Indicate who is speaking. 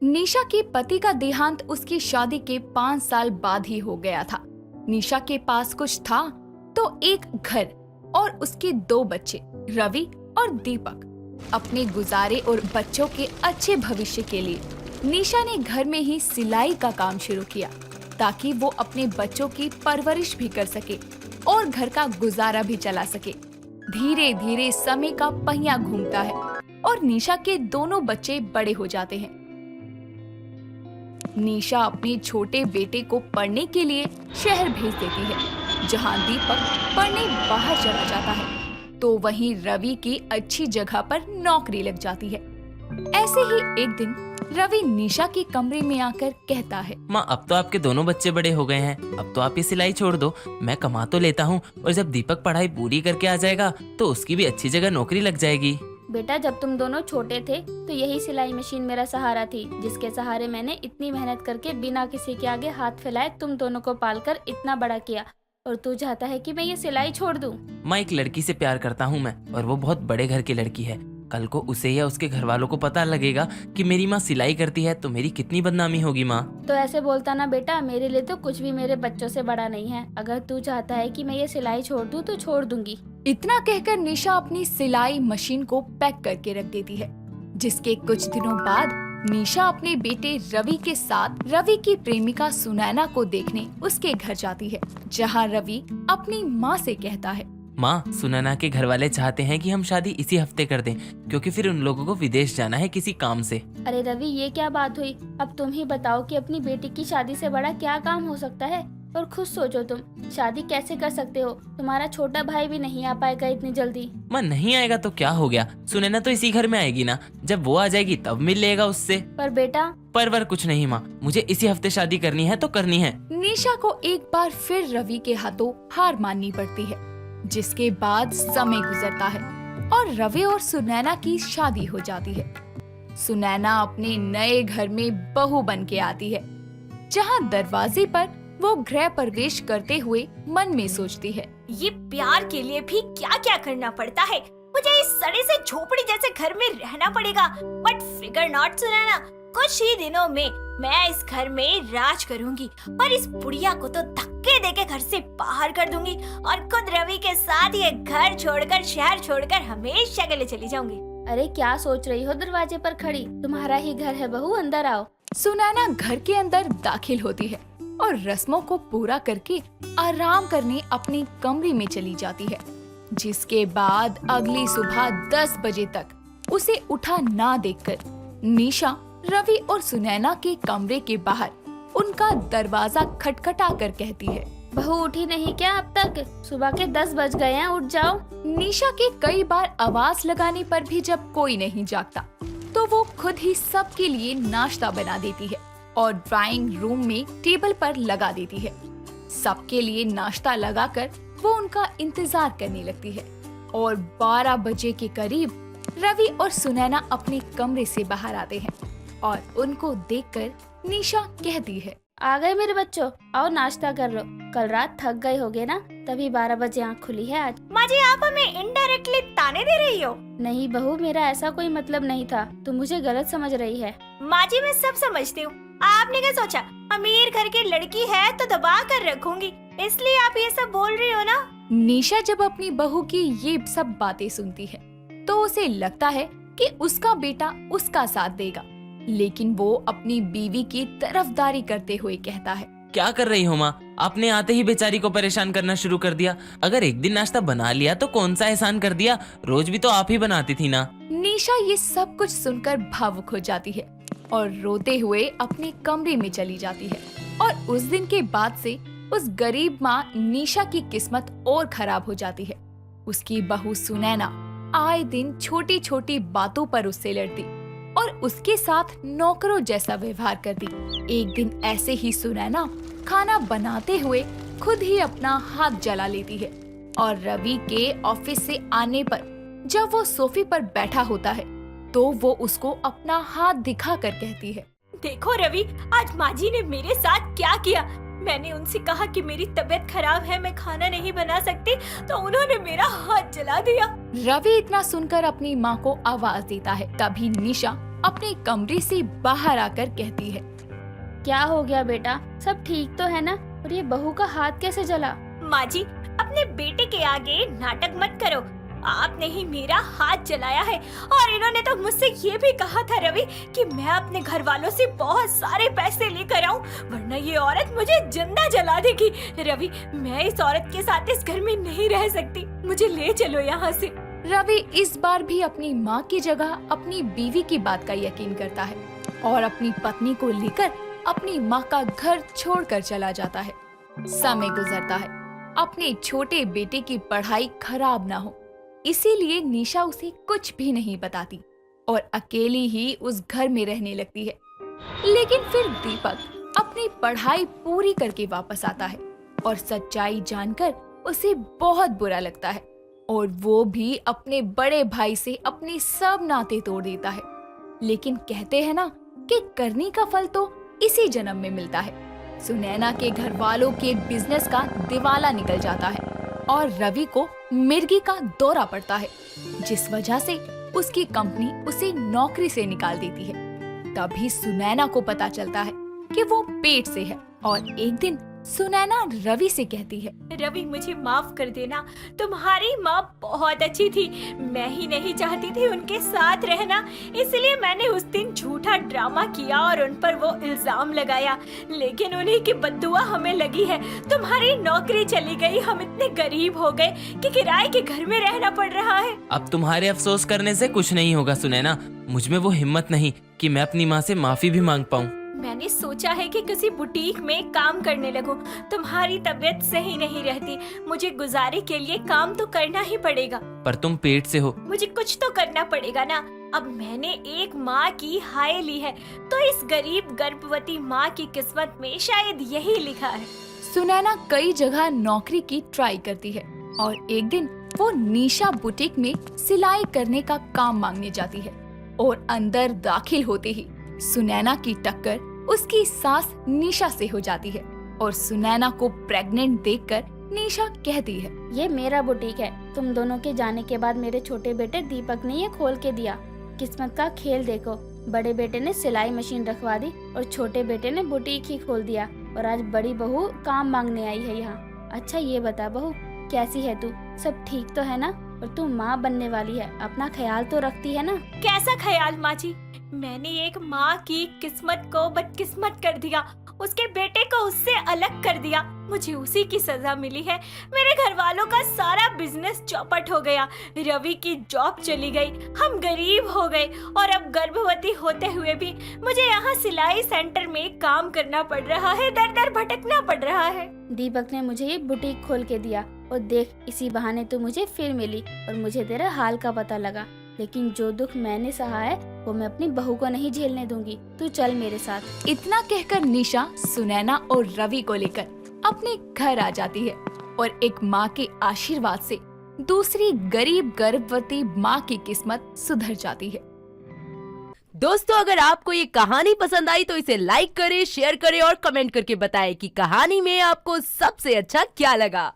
Speaker 1: निशा के पति का देहांत उसकी शादी के 5 साल बाद ही हो गया था। निशा के पास कुछ था तो एक घर और उसके 2 बच्चे रवि और दीपक। अपने गुजारे और बच्चों के अच्छे भविष्य के लिए निशा ने घर में ही सिलाई का काम शुरू किया ताकि वो अपने बच्चों की परवरिश भी कर सके और घर का गुजारा भी चला सके। धीरे धीरे समय का पहिया घूमता है और निशा के दोनों बच्चे बड़े हो जाते हैं। निशा अपने छोटे बेटे को पढ़ने के लिए शहर भेज देती है, जहां दीपक पढ़ने बाहर चला जाता है तो वहीं रवि की अच्छी जगह पर नौकरी लग जाती है। ऐसे ही एक दिन रवि निशा के कमरे में आकर कहता है,
Speaker 2: माँ अब तो आपके दोनों बच्चे बड़े हो गए हैं, अब तो आप ये सिलाई छोड़ दो, मैं कमा तो लेता हूँ और जब दीपक पढ़ाई पूरी करके आ जाएगा तो उसकी भी अच्छी जगह नौकरी लग जाएगी।
Speaker 3: बेटा जब तुम दोनों छोटे थे तो यही सिलाई मशीन मेरा सहारा थी, जिसके सहारे मैंने इतनी मेहनत करके बिना किसी के आगे हाथ फैलाए तुम दोनों को पालकर इतना बड़ा किया, और तू चाहता है कि मैं ये सिलाई छोड़ दूं?
Speaker 2: माँ एक लड़की से प्यार करता हूँ मैं, और वो बहुत बड़े घर की लड़की है। कल को उसे या उसके घर वालों को पता लगेगा कि मेरी माँ सिलाई करती है तो मेरी कितनी बदनामी होगी। माँ
Speaker 3: तो ऐसे बोलता ना बेटा, मेरे लिए तो कुछ भी मेरे बच्चों से बड़ा नहीं है। अगर तू चाहता है कि मैं ये सिलाई छोड़ दूं तो छोड़ दूंगी।
Speaker 1: इतना कहकर निशा अपनी सिलाई मशीन को पैक करके रख देती है। जिसके कुछ दिनों बाद निशा अपने बेटे रवि के साथ रवि की प्रेमिका सुनैना को देखने उसके घर जाती है, जहां रवि अपनी माँ से कहता है,
Speaker 2: माँ सुनैना के घर वाले चाहते हैं कि हम शादी इसी हफ्ते कर दें, क्योंकि फिर उन लोगों को विदेश जाना है किसी काम से।
Speaker 3: अरे रवि ये क्या बात हुई? अब तुम ही बताओ कि अपनी बेटी की शादी से बड़ा क्या काम हो सकता है। और खुद सोचो, तुम शादी कैसे कर सकते हो? तुम्हारा छोटा भाई भी नहीं आ पाएगा इतनी जल्दी।
Speaker 2: माँ नहीं आएगा तो क्या हो गया, सुनैना तो इसी घर में आएगी ना, जब वो आ जाएगी तब मिल लेगा उससे।
Speaker 3: पर बेटा
Speaker 2: परवर कुछ नहीं माँ, मुझे इसी हफ्ते शादी करनी है तो करनी है।
Speaker 1: निशा को एक बार फिर रवि के हाथों हार माननी पड़ती है। जिसके बाद समय गुजरता है और रवि और सुनैना की शादी हो जाती है। सुनैना अपने नए घर में बहू बन के आती है, जहां दरवाजे पर वो गृह प्रवेश करते हुए मन में सोचती है,
Speaker 4: ये प्यार के लिए भी क्या क्या करना पड़ता है। मुझे इस सड़े से झोपड़ी जैसे घर में रहना पड़ेगा। बट फिगर नॉट सुनैना, कुछ ही दिनों में मैं इस घर में राज करूंगी, पर इस बुढ़िया को तो धक्के देके घर से बाहर कर दूंगी और खुद रवि के साथ ये घर छोड़कर शहर छोड़कर हमेशा के लिए चली जाऊंगी।
Speaker 3: अरे क्या सोच रही हो दरवाजे पर खड़ी? तुम्हारा ही घर है बहू, अंदर आओ।
Speaker 1: सुनैना घर के अंदर दाखिल होती है और रस्मों को पूरा करके आराम करने अपने कमरे में चली जाती है। जिसके बाद अगली सुबह 10 बजे तक उसे उठा ना देखकर निशा रवि और सुनैना के कमरे के बाहर उनका दरवाजा खटखटा कर कहती है,
Speaker 3: बहू उठी नहीं क्या अब तक? सुबह के 10 बज गए हैं, उठ जाओ।
Speaker 1: निशा के कई बार आवाज लगाने पर भी जब कोई नहीं जागता तो वो खुद ही सबके लिए नाश्ता बना देती है और ड्राइंग रूम में टेबल पर लगा देती है। सबके लिए नाश्ता लगाकर वो उनका इंतजार करने लगती है और 12 बजे के करीब रवि और सुनैना अपने कमरे से बाहर आते हैं और उनको देखकर निशा कहती है,
Speaker 3: आ गए मेरे बच्चों, आओ नाश्ता कर लो। कल रात थक गए होगे ना, तभी 12 बजे आँख खुली है आज।
Speaker 4: माँ जी आप हमें इनडायरेक्टली ताने दे रही हो?
Speaker 3: नहीं बहू, मेरा ऐसा कोई मतलब नहीं था, तुम मुझे गलत समझ रही है।
Speaker 4: माँ जी मैं सब समझती हूँ। आपने क्या सोचा, अमीर घर की लड़की है तो दबा कर रखूंगी, इसलिए आप ये सब बोल रही हो ना?
Speaker 1: निशा जब अपनी बहू की ये सब बातें सुनती है तो उसे लगता है कि उसका बेटा उसका साथ देगा, लेकिन वो अपनी बीवी की तरफदारी करते हुए कहता है,
Speaker 2: क्या कर रही हो माँ, आपने आते ही बेचारी को परेशान करना शुरू कर दिया। अगर एक दिन नाश्ता बना लिया तो कौन सा एहसान कर दिया, रोज भी तो आप ही बनाती थी ना।
Speaker 1: निशा ये सब कुछ सुनकर भावुक हो जाती है और रोते हुए अपने कमरे में चली जाती है। और उस दिन के बाद से उस गरीब माँ निशा की किस्मत और खराब हो जाती है। उसकी बहू सुनैना आए दिन छोटी छोटी बातों पर उससे लड़ती और उसके साथ नौकरों जैसा व्यवहार करती। एक दिन ऐसे ही सुनैना खाना बनाते हुए खुद ही अपना हाथ जला लेती है और रवि के ऑफिस से आने पर जब वो सोफे पर बैठा होता है तो वो उसको अपना हाथ दिखाकर कहती है,
Speaker 4: देखो रवि, आज माँ जी ने मेरे साथ क्या किया। मैंने उनसे कहा कि मेरी तबीयत खराब है, मैं खाना नहीं बना सकती, तो उन्होंने मेरा हाथ जला दिया।
Speaker 1: रवि इतना सुनकर अपनी माँ को आवाज देता है। तभी निशा अपने कमरे से बाहर आकर कहती है।
Speaker 3: क्या हो गया बेटा, सब ठीक तो है ना? और ये बहू का हाथ कैसे जला?
Speaker 4: माँ जी, अपने बेटे के आगे नाटक मत करो। आपने ही मेरा हाथ जलाया है और इन्होंने तो मुझसे ये भी कहा था रवि कि मैं अपने घर वालों से बहुत सारे पैसे लेकर आऊं, वरना ये औरत मुझे जिंदा जला देगी। रवि, मैं इस औरत के साथ इस घर में नहीं रह सकती, मुझे ले चलो यहाँ से।
Speaker 1: रवि इस बार भी अपनी माँ की जगह अपनी बीवी की बात का यकीन करता है और अपनी पत्नी को लेकर अपनी माँ का घर छोड़कर चला जाता है। समय गुजरता है, अपने छोटे बेटे की पढ़ाई खराब ना हो, इसीलिए निशा उसे कुछ भी नहीं बताती और अकेली ही उस घर में रहने लगती है। लेकिन फिर दीपक अपनी पढ़ाई पूरी करके वापस आता है और सच्चाई जानकर उसे बहुत बुरा लगता है और वो भी अपने बड़े भाई से अपने सब नाते तोड़ देता है। लेकिन कहते हैं ना कि करने का फल तो इसी जन्म में मिलता है। सुनैना के घर वालों के बिजनेस का दिवाला निकल जाता है और रवि को मिर्गी का दौरा पड़ता है, जिस वजह से उसकी कंपनी उसे नौकरी से निकाल देती है। तभी सुनैना को पता चलता है कि वो पेट से है और एक दिन सुनैना रवि से कहती है,
Speaker 4: रवि मुझे माफ कर देना, तुम्हारी माँ बहुत अच्छी थी, मैं ही नहीं चाहती थी उनके साथ रहना, इसलिए मैंने उस दिन झूठा ड्रामा किया और उन पर वो इल्जाम लगाया, लेकिन उन्हीं की बद्दुआ हमें लगी है। तुम्हारी नौकरी चली गई, हम इतने गरीब हो गए कि किराए के घर में रहना पड़ रहा है।
Speaker 2: अब तुम्हारे अफसोस करने से कुछ नहीं होगा सुनैना, मुझ में वो हिम्मत नहीं कि मैं अपनी माँ से माफी भी मांग पाऊँ।
Speaker 4: मैंने सोचा है कि किसी बुटीक में काम करने लगूं। तुम्हारी तबीयत सही नहीं रहती, मुझे गुजारे के लिए काम तो करना ही पड़ेगा।
Speaker 2: पर तुम पेट से हो।
Speaker 4: मुझे कुछ तो करना पड़ेगा ना। अब मैंने एक माँ की हाय ली है, तो इस गरीब गर्भवती माँ की किस्मत में शायद यही लिखा है।
Speaker 1: सुनैना कई जगह नौकरी की ट्राई करती है और एक दिन वो निशा बुटीक में सिलाई करने का काम मांगने जाती है और अंदर दाखिल होते ही सुनैना की टक्कर उसकी सास निशा से हो जाती है और सुनैना को प्रेग्नेंट देखकर निशा कहती है,
Speaker 3: ये मेरा बुटीक है, तुम दोनों के जाने के बाद मेरे छोटे बेटे दीपक ने ये खोल के दिया। किस्मत का खेल देखो, बड़े बेटे ने सिलाई मशीन रखवा दी और छोटे बेटे ने बुटीक ही खोल दिया और आज बड़ी बहू काम मांगने आई है यहाँ। अच्छा ये बता बहू, कैसी है तू? सब ठीक तो है ना? और तू माँ बनने वाली है, अपना ख्याल तो रखती है ना?
Speaker 4: कैसा ख्याल माँ जी? मैंने एक माँ की किस्मत को बदकिस्मत कर दिया, उसके बेटे को उससे अलग कर दिया, मुझे उसी की सजा मिली है। मेरे घर वालों का सारा बिजनेस चौपट हो गया, रवि की जॉब चली गई, हम गरीब हो गए और अब गर्भवती होते हुए भी मुझे यहाँ सिलाई सेंटर में काम करना पड़ रहा है, दर दर भटकना पड़ रहा है।
Speaker 3: दीपक ने मुझे ये बुटीक खोल के दिया और देख इसी बहाने तू मुझे फिर मिली और मुझे तेरा हाल का पता लगा। लेकिन जो दुख मैंने सहा है वो मैं अपनी बहू को नहीं झेलने दूंगी, तू चल मेरे साथ।
Speaker 1: इतना कहकर निशा सुनैना और रवि को लेकर अपने घर आ जाती है और एक माँ के आशीर्वाद से दूसरी गरीब गर्भवती माँ की किस्मत सुधर जाती है।
Speaker 5: दोस्तों अगर आपको ये कहानी पसंद आई तो इसे लाइक करें, शेयर करें और कमेंट करके बताएं कि कहानी में आपको सबसे अच्छा क्या लगा।